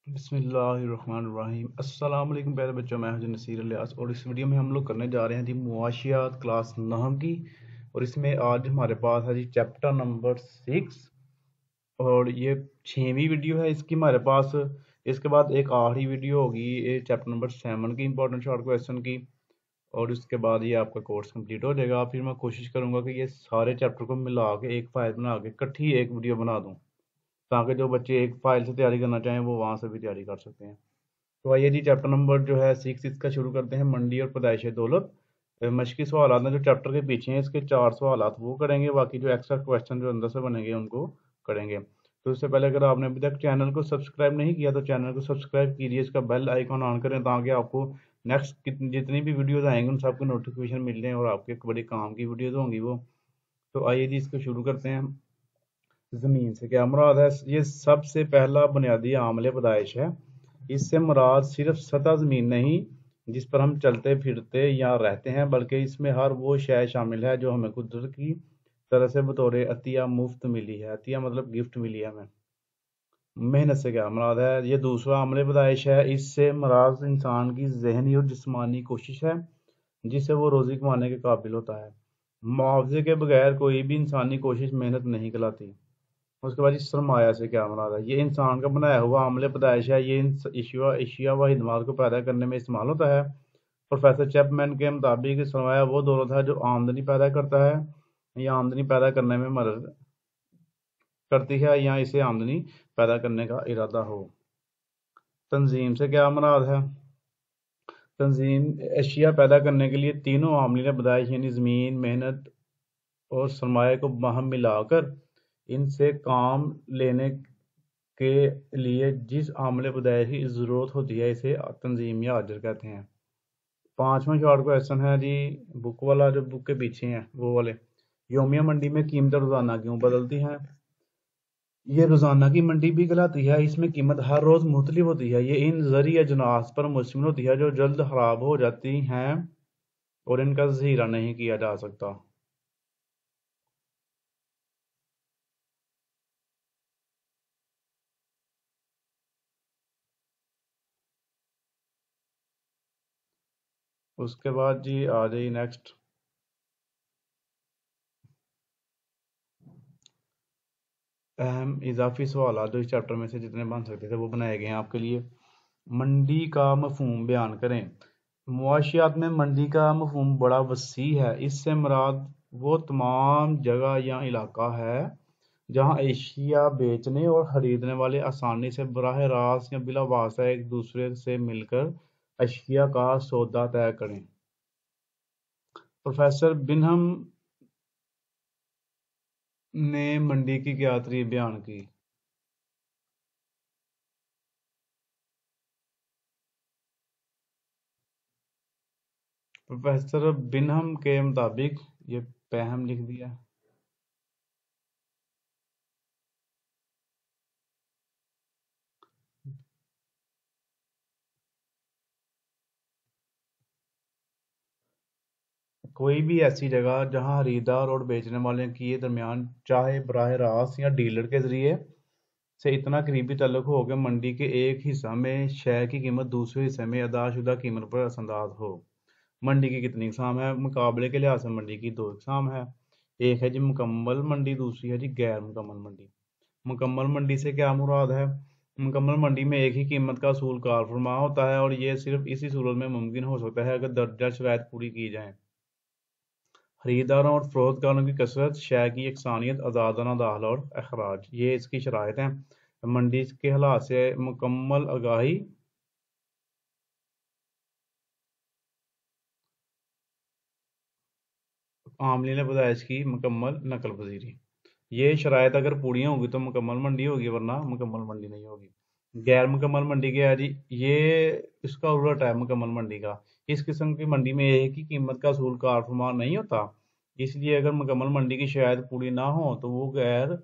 बिस्मिल्लाहिर्रहमानिर्रहीम। अस्सलाम वालेकुम प्यारे बच्चों, मैं हूं नसीर इलियास और इस वीडियो में हम लोग करने जा रहे हैं जी मुआशियात क्लास 9 की। और इसमें आज हमारे पास है जी चैप्टर नंबर 6 और ये 6वीं वीडियो है इसकी हमारे पास। इसके बाद एक आखिरी वीडियो होगी ये चैप्टर नंबर 7 की इंपॉर्टेंट शॉर्ट क्वेश्चन की। और उसके बाद ये आपका कोर्स कंप्लीट हो जाएगा। फिर मैं कोशिश करूंगा कि ये सारे चैप्टर को मिला के एक फाइल बना के इकट्ठी एक वीडियो बना दूं, ताकि जो बच्चे एक फाइल से तैयारी करना चाहें वो वहाँ से भी तैयारी कर सकते हैं। तो आइए जी चैप्टर नंबर जो है 6 इसका शुरू करते हैं, मंडी और पैदाइश दौलत। मशकी सवाल हैं जो चैप्टर के पीछे हैं, इसके 4 सवाल वो करेंगे, बाकी जो एक्स्ट्रा क्वेश्चन जो अंदर से बनेंगे उनको करेंगे। तो इससे पहले अगर आपने अभी तक चैनल को सब्सक्राइब नहीं किया तो चैनल को सब्सक्राइब कीजिए, इसका बेल आइकॉन ऑन करें ताकि आपको नेक्स्ट जितनी भी वीडियोज़ आएंगे उन सबको नोटिफिकेशन मिल जाए और आपके बड़ी काम की वीडियोज़ होंगी वो। तो आइए जी इसको शुरू करते हैं। ज़मीन से क्या मुराद है? ये सबसे पहला बुनियादी आमले पैदाइश है। इससे मुराद सिर्फ सतह ज़मीन नहीं जिस पर हम चलते फिरते या रहते हैं, बल्कि इसमें हर वो शय शामिल है जो हमें कुदरत की तरह से बतौर अतिया मुफ्त मिली है। अतिया मतलब गिफ्ट मिली है हमें। मेहनत से क्या मुराद है? ये दूसरा अमल पैदाइश है। इससे मुराद इंसान की जहनी और जिस्मानी कोशिश है जिससे वो रोज़ी कमाने के काबिल होता है। मुआवजे के बगैर कोई भी इंसानी कोशिश मेहनत नहीं कहलाती। उसके बाद इस सरमाया से क्या मुराद है? ये इंसान का बनाया हुआ अमल पैदाइश है। ये एशिया व खदमात को पैदा करने में इस्तेमाल होता है। प्रोफेसर चैपमैन के मुताबिक सरमाया वो दौलत है जो आमदनी पैदा करता है या आमदनी पैदा करने में मदद करती है या इसे आमदनी पैदा करने का इरादा हो। तंजीम से क्या मुराद है? तंजीम एशिया पैदा करने के लिए तीनों आमलीन पैदाइश यानी ज़मीन, मेहनत और सरमाए को बाहम मिलाकर इनसे काम लेने के लिए जिस आमले पैदाइश की ज़रूरत होती है इसे तंजीम या अजर कहते हैं। 5वां शॉर्ट क्वेश्चन है जी, बुक वाला जो बुक के पीछे है वो वाले। योमिया मंडी में कीमतें रोजाना क्यों बदलती हैं? ये रोजाना की मंडी भी कहलाती है। इसमें कीमत हर रोज मुख्तलिफ होती है। ये इन जरिए अजनास पर मुश्तमिल होती है जो जल्द खराब हो जाती हैं और इनका ज़ख़ीरा नहीं किया जा सकता। उसके बाद जी आ जाइए नेक्स्ट। अहम इजाफी सवाल जो इस चैप्टर में से जितने बन सकते थे वो बनाए गए हैं आपके लिए। मंडी का मफहूम बयान करें। मुआशियात में मंडी का मफहूम बड़ा वसी है। इससे मुराद वो तमाम जगह या इलाका है जहाँ एशिया बेचने और खरीदने वाले आसानी से बराह रास्त या बिला वास्ता एक दूसरे से मिलकर अशिया का सौदा तय करें। प्रोफेसर बिनहम ने मंडी की क्या तरीफ बयान की? प्रोफेसर बिनहम के मुताबिक ये पहम लिख दिया। कोई भी ऐसी जगह जहां खरीदार और बेचने वाले के दरमियान चाहे बराह रास्त या डीलर के जरिए से इतना करीबी ताल्लुक हो कि मंडी के एक हिस्सा में शय की कीमत दूसरे हिस्से में अदाशुदा कीमत पर असरअंदाज हो। मंडी की कितनी इकसाम है? मुकाबले के लिहाज से मंडी की 2 इकसाम है। एक है जी मुकम्मल मंडी, दूसरी है जी गैर मुकम्मल मंडी। मुकम्मल मंडी से क्या मुराद है? मुकम्मल मंडी में एक ही कीमत का असूल कार फरमा होता है और ये सिर्फ इसी सूरत में मुमकिन हो सकता है अगर दर्जा शराइत पूरी की जाए। खरीदारों और फरोख्तगारों की कसरत, शय की यकसानियत, आज़ादाना दाखिल और अखराज, ये इसकी शराइत हैं। मंडी के हालात से मुकम्मल आगाही आमलीन पैदाइश की मुकम्मल नकल पजीरी। ये शराइत अगर पूरी होंगी तो मुकम्मल मंडी होगी, वरना मुकम्मल मंडी नहीं होगी। गैर मुकम्मल मंडी क्या है जी? ये इसका उलट है मुकम्मल मंडी का। इस किस्म की मंडी में एक ही कीमत का असूल कार फरमा नहीं होता। इसलिए अगर मुकम्मल मंडी की शराइत पूरी ना हो तो वो गैर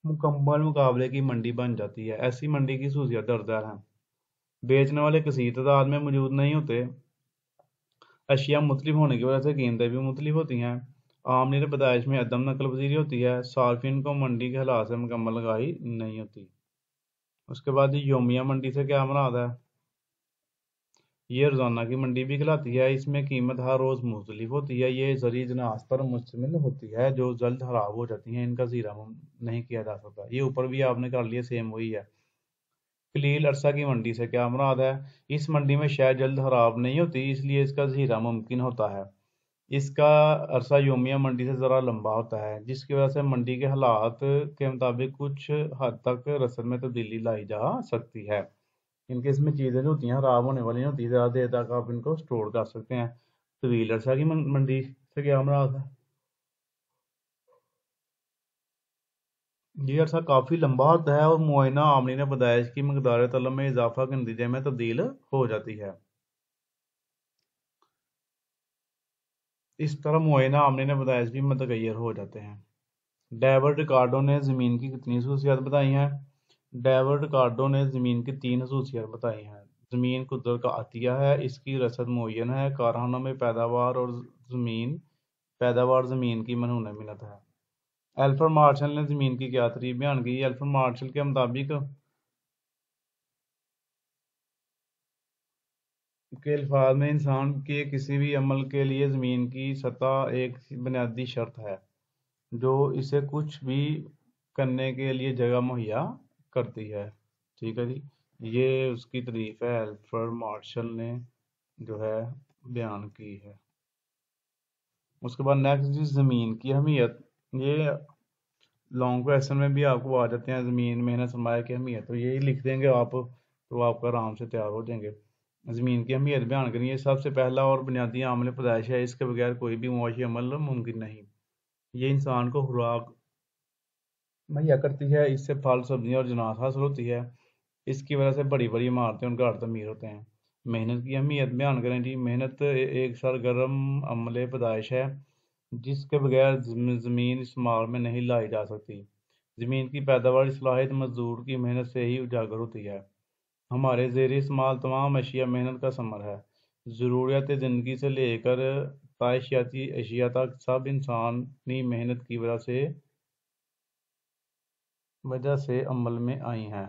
मुकम्मल मुकाबले की मंडी बन जाती है। ऐसी मंडी की खसूसियत दरदार है। बेचने वाले कसीर तादाद में मौजूद नहीं होते। अशिया मुख्तलिफ होने की वजह से कीमतें भी मुख्तलिफ होती हैं। आमलीन पैदाइश में अदम नकल पजीरी होती है। सार्फिन को मंडी के हालात से मुकम्मल आगाही नहीं होती। اس کے بعد یومیہ منڈی سے کیا مراد ہے؟ یہ روزانہ کی منڈی بھی کہلاتی ہے، اس میں قیمت ہر روز مختلف ہوتی ہے، یہ زرعی اجناس پر مشتمل ہوتی ہے جو جلد خراب ہو جاتی ہیں، ان کا زیرہ نہیں کیا جا سکتا۔ یہ اوپر بھی آپ نے کر لیا، سیم وہی ہے۔ قلیل عرصہ کی منڈی سے کیا مراد ہے؟ اس منڈی میں شے جلد خراب نہیں ہوتی، اس لیے اس کا ذخیرہ ممکن ہوتا ہے۔ اس کا عرصہ یومیہ منڈی سے ذرا لمبا ہوتا ہے، جس کی وجہ سے منڈی کے حالات کے مطابق کچھ حد تک رسم میں تبدیلی لائی جا سکتی ہے۔ ان کے اس میں چیزیں جو ہوتی ہیں خراب ہونے والی نہیں ہوتی، زیادہ دیر تک آپ ان کو سٹور کر سکتے ہیں۔ طویل عرصہ کی منڈی سے کیا مراد ہے؟ یہ عرصہ کافی لمبا ہوتا ہے اور معینہ آمدنی پیدائش کی مقدار طلب میں اضافہ کے نتیجے میں تبدیل ہو جاتی ہے۔ اس طرح معینہ آمدنی پیدائش بھی متغیر ہو جاتے ہیں۔ ڈیوڈ ریکارڈو نے زمین کی کتنی خصوصیات بتائی ہیں؟ ڈیوڈ ریکارڈو نے زمین کی 3 خصوصیات بتائی ہیں۔ زمین قدرت کا عطیہ ہے، اس کی رسد معین ہے، کارخانوں میں پیداوار زمین کی منحوس منت ہے۔ الفریڈ مارشل نے زمین کی کیا تعریف بیان کی؟ الفریڈ مارشل کے مطابق کے الفاظ میں انسان کے کسی بھی عمل کے لیے زمین کی سطح ایک بنیادی شرط ہے جو اسے کچھ بھی کرنے کے لیے جگہ مہیا کرتی ہے۔ ٹھیک ہے جی، یہ اس کی تعریف ہے، الفریڈ مارشل نے جو ہے بیان کی ہے۔ اس کے بعد نیکسٹ جی، زمین کی اہمیت۔ یہ لانگ کویسچن میں بھی آپ کو آ جاتے ہیں، زمین محنت سرمایہ کی اہمیت، تو یہی لکھ دیں گے آپ تو آپ کا آرام سے تیار ہو جائیں گے۔ زمین کی اہمیت بیان کریں، یہ سب سے پہلا اور بنیادی عامل پیدائش ہے، اس کے بغیر کوئی بھی معاشی عمل ممکن نہیں۔ یہ انسان کو خوراک مہیا کرتی ہے، اس سے پھل سبزیاں اور جنات حاصل ہوتی ہے، اس کی وجہ سے بڑی بڑی عمارتیں اور گھر تعمیر ہوتے ہیں۔ محنت کی اہمیت بیان کریں جی، محنت ایک سرگرم عمل پیدائش ہے جس کے بغیر زمین استعمال میں نہیں لائی جا سکتی۔ زمین کی پیداواری صلاحیت مزدور کی محنت سے ہی اجاگر ہوتی ہے۔ ہمارے زیر استعمال تمام اشیاء محنت کا ثمر ہے۔ ضروریات زندگی سے لے کر تعیشیاتی اشیاء تک سب انسانی محنت کی وجہ سے عمل میں آئی ہیں۔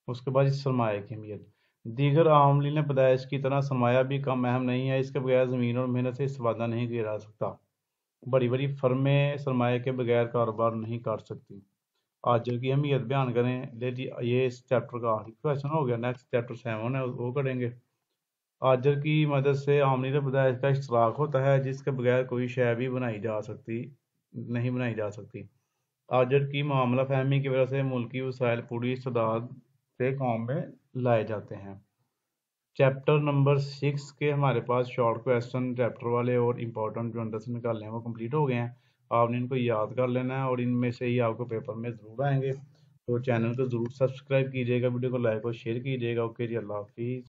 اس کے بعد سرمایہ کی اہمیت۔ دیگر عاملین پیدائش کی طرح سرمایہ بھی کم اہم نہیں ہے، اس کے بغیر زمین اور محنت سے استفادہ نہیں کیا جا سکتا۔ بڑی بڑی فرمیں سرمایہ کے بغیر کاروبار نہیں کر سکتی۔ آجر کی اہمیت بیان کریں۔ لے جی، یہ اس چیپٹر کا آخری کویسچن ہو گیا، نیکسٹ چیپٹر 7 ہے وہ کریں گے۔ آجر کی مدد سے آمدنی پیدائش کا اشتراک ہوتا ہے جس کے بغیر کوئی شے بھی نہیں بنائی جا سکتی۔ آجر کی معاملہ فہمی کی وجہ سے ملکی وسائل پوری استعداد سے کام میں لائے جاتے ہیں۔ چیپٹر نمبر 6 کے ہمارے پاس شارٹ کویسچن چیپٹر والے اور امپورٹنٹ جو اندر سے نکالنے ہیں وہ کمپلیٹ ہو گئے ہیں۔ آپ نے ان کو یاد کر لینا ہے اور ان میں سے ہی آپ کو پیپر میں ضرور آئیں گے، تو چینل کو ضرور سبسکرائب کیجیے گا، ویڈیو کو لائک اور شیئر کیجیے گا۔ اوکے جی، اللہ حافظ۔